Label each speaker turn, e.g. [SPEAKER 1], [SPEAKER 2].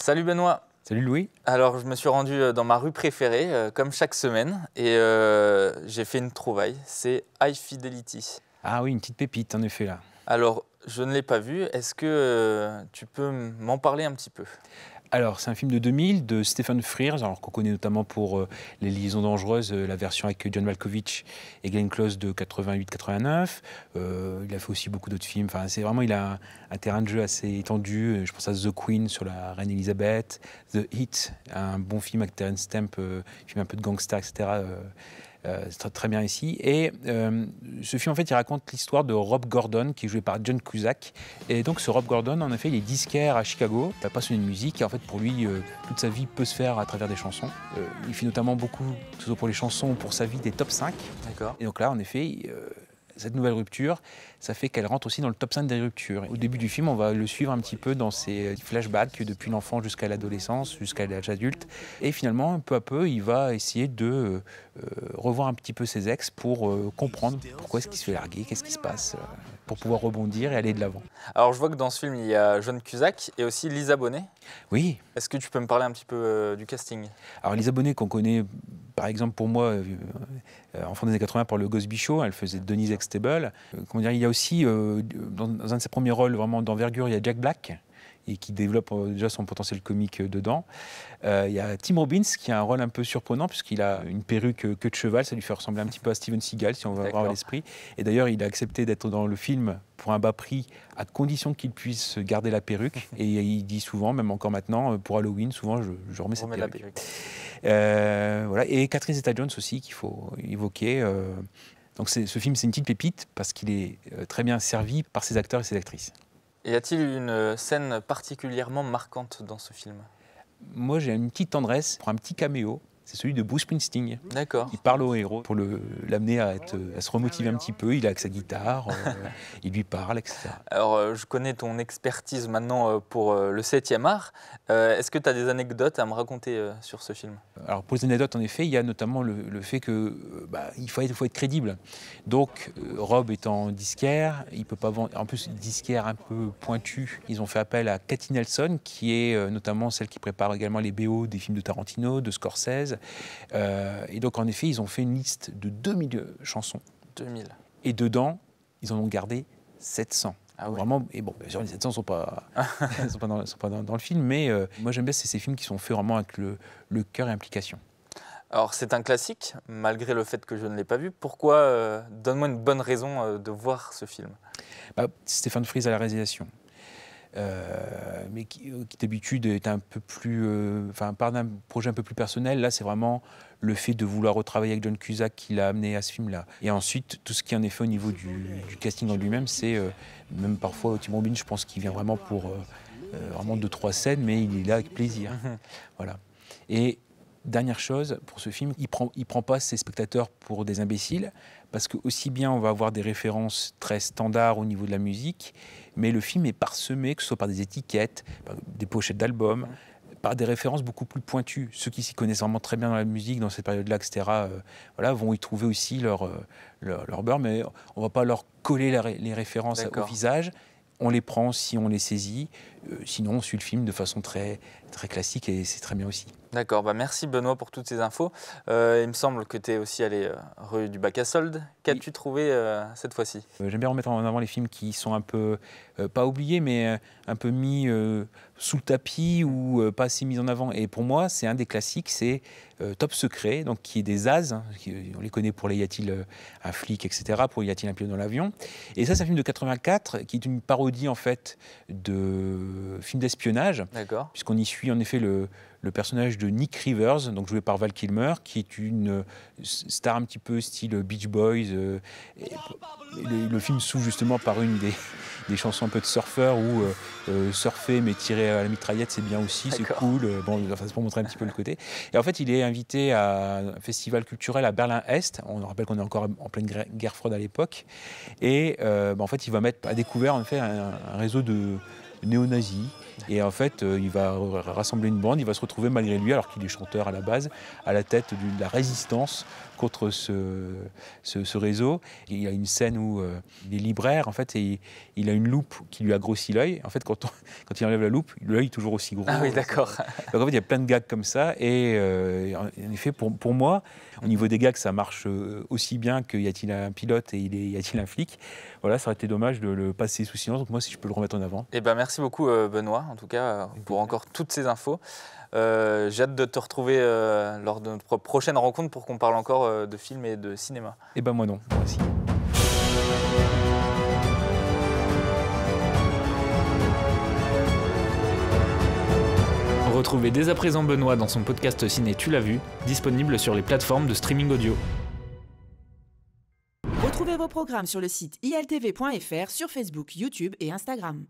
[SPEAKER 1] Salut Benoît.
[SPEAKER 2] Salut Louis.
[SPEAKER 1] Alors je me suis rendu dans ma rue préférée, comme chaque semaine, et j'ai fait une trouvaille, c'est High Fidelity.
[SPEAKER 2] Ah oui, une petite pépite en effet là.
[SPEAKER 1] Alors je ne l'ai pas vu, est-ce que tu peux m'en parler un petit peu?
[SPEAKER 2] Alors c'est un film de 2000 de Stephen Frears, alors qu'on connaît notamment pour Les Liaisons Dangereuses, la version avec John Malkovich et Glenn Close de 88-89. Il a fait aussi beaucoup d'autres films. Enfin, c'est vraiment, il a un terrain de jeu assez étendu. Je pense à The Queen sur la reine Elisabeth, The Heat, un bon film avec Terence Stamp, film un peu de gangster, etc. C'est très bien ici. Et ce film, en fait, il raconte l'histoire de Rob Gordon, qui est joué par John Cusack. Et donc, ce Rob Gordon, en effet, il est disquaire à Chicago, passionné de musique. Et en fait, pour lui, toute sa vie peut se faire à travers des chansons. Il fait notamment beaucoup, que ce soit pour les chansons ou pour sa vie, des top 5.
[SPEAKER 1] D'accord.
[SPEAKER 2] Et donc là, en effet, cette nouvelle rupture, ça fait qu'elle rentre aussi dans le top 5 des ruptures. Au début du film, on va le suivre un petit peu dans ses flashbacks depuis l'enfance jusqu'à l'adolescence, jusqu'à l'âge adulte. Et finalement, peu à peu, il va essayer de revoir un petit peu ses ex pour comprendre pourquoi est-ce qu'il se fait larguer, qu'est-ce qui se passe, pour pouvoir rebondir et aller de l'avant.
[SPEAKER 1] Alors je vois que dans ce film, il y a John Cusack et aussi Lisa Bonet.
[SPEAKER 2] Oui.
[SPEAKER 1] Est-ce que tu peux me parler un petit peu du casting?
[SPEAKER 2] Alors Lisa Bonet, qu'on connaît par exemple pour moi, enfant des années 80 par le Cosby Show, elle faisait Denise Extable. Comment dire, il y a aussi, dans un de ses premiers rôles vraiment d'envergure, il y a Jack Black, et qui développe déjà son potentiel comique dedans. Il y a Tim Robbins qui a un rôle un peu surprenant puisqu'il a une perruque queue de cheval, ça lui fait ressembler un petit peu à Steven Seagal si on veut avoir l'esprit. Et d'ailleurs, il a accepté d'être dans le film pour un bas prix à condition qu'il puisse garder la perruque. Et il dit souvent, même encore maintenant, pour Halloween, souvent je remets cette perruque. Voilà. Et Catherine Zeta-Jones aussi qu'il faut évoquer. Donc ce film, c'est une petite pépite parce qu'il est très bien servi par ses acteurs et ses actrices.
[SPEAKER 1] Y a-t-il une scène particulièrement marquante dans ce film?
[SPEAKER 2] Moi, j'ai une petite tendresse pour un petit caméo. C'est celui de Bruce Springsteen.
[SPEAKER 1] D'accord.
[SPEAKER 2] Il parle au héros pour l'amener à se remotiver un petit peu. Il est avec sa guitare, il lui parle, etc.
[SPEAKER 1] Alors, je connais ton expertise maintenant pour le 7e art. Est-ce que tu as des anecdotes à me raconter sur ce film?
[SPEAKER 2] Alors, pour les anecdotes, en effet, il y a notamment le fait que il faut être crédible. Donc, Rob étant disquaire, il peut pas vendre. En plus, disquaire un peu pointu, ils ont fait appel à Cathy Nelson, qui est notamment celle qui prépare également les BO des films de Tarantino, de Scorsese. Et donc, en effet, ils ont fait une liste de 2000 chansons.
[SPEAKER 1] 2000.
[SPEAKER 2] Et dedans, ils en ont gardé 700.
[SPEAKER 1] Ah ouais.
[SPEAKER 2] Vraiment, et bon, bien sûr, les 700 ne sont pas, sont pas dans le film, mais moi j'aime bien ces films qui sont faits vraiment avec le cœur et implication.
[SPEAKER 1] Alors c'est un classique, malgré le fait que je ne l'ai pas vu. Pourquoi donne-moi une bonne raison de voir ce film.
[SPEAKER 2] Stephen Frears à la réalisation. Mais qui d'habitude est un peu plus, part d'un projet un peu plus personnel. Là, c'est vraiment le fait de vouloir retravailler avec John Cusack qui l'a amené à ce film-là. Et ensuite, tout ce qui en est fait au niveau du casting en lui-même, c'est même parfois Tim Robbins, je pense qu'il vient vraiment pour vraiment 2-3 scènes, mais il est là avec plaisir. Voilà. Et dernière chose, pour ce film, il prend pas ses spectateurs pour des imbéciles, parce que aussi bien on va avoir des références très standards au niveau de la musique, mais le film est parsemé, que ce soit par des étiquettes, par des pochettes d'albums, par des références beaucoup plus pointues. Ceux qui s'y connaissent vraiment très bien dans la musique, dans cette période-là, etc., voilà, vont y trouver aussi leur beurre, mais on ne va pas leur coller les références au visage. On les prend si on les saisit, sinon on suit le film de façon très, très classique et c'est très bien aussi.
[SPEAKER 1] D'accord, merci Benoît pour toutes ces infos. Il me semble que tu es aussi allé rue du Bac à Soldes. Qu'as-tu trouvé cette fois-ci?
[SPEAKER 2] J'aime bien remettre en avant les films qui sont un peu, pas oubliés, mais un peu mis sous le tapis ou pas assez mis en avant. Et pour moi, c'est un des classiques, c'est Top Secret, donc qui est des As, hein, on les connaît pour les Y a-t-il un flic, etc., pour Y a-t-il un pilote dans l'avion. Et ça, c'est un film de 84 qui est une parodie en fait de film d'espionnage, puisqu'on y suit en effet le personnage de Nick Rivers, donc joué par Val Kilmer, qui est une star un petit peu style Beach Boys. Le film s'ouvre justement par une des chansons un peu de surfeur où surfer mais tirer à la mitraillette c'est bien aussi, c'est cool. C'est pour montrer un petit peu le côté. Et en fait, il est invité à un festival culturel à Berlin-Est. On rappelle qu'on est encore en pleine guerre froide à l'époque. Et en fait, il va mettre à découvert en fait un réseau de néo-nazis. Et en fait, il va rassembler une bande, il va se retrouver malgré lui, alors qu'il est chanteur à la base, à la tête de la résistance contre ce réseau. Et il y a une scène où il est libraire, en fait, et il a une loupe qui lui a grossi l'œil. En fait, quand il enlève la loupe, l'œil est toujours aussi gros.
[SPEAKER 1] Ah oui, d'accord.
[SPEAKER 2] Donc en fait, il y a plein de gags comme ça. Et en effet, pour moi, au niveau des gags, ça marche aussi bien que Y a-t-il un pilote et Y a-t-il un flic. Voilà, ça aurait été dommage de le passer sous silence. Donc moi, si je peux le remettre en avant.
[SPEAKER 1] Eh ben, merci beaucoup Benoît, en tout cas, pour encore toutes ces infos. J'ai hâte de te retrouver lors de notre prochaine rencontre pour qu'on parle encore de films et de cinéma.
[SPEAKER 2] Eh ben moi non, moi aussi.
[SPEAKER 3] Retrouvez dès à présent Benoît dans son podcast Ciné Tu l'as vu, disponible sur les plateformes de streaming audio.
[SPEAKER 4] Retrouvez vos programmes sur le site iltv.fr, sur Facebook, YouTube et Instagram.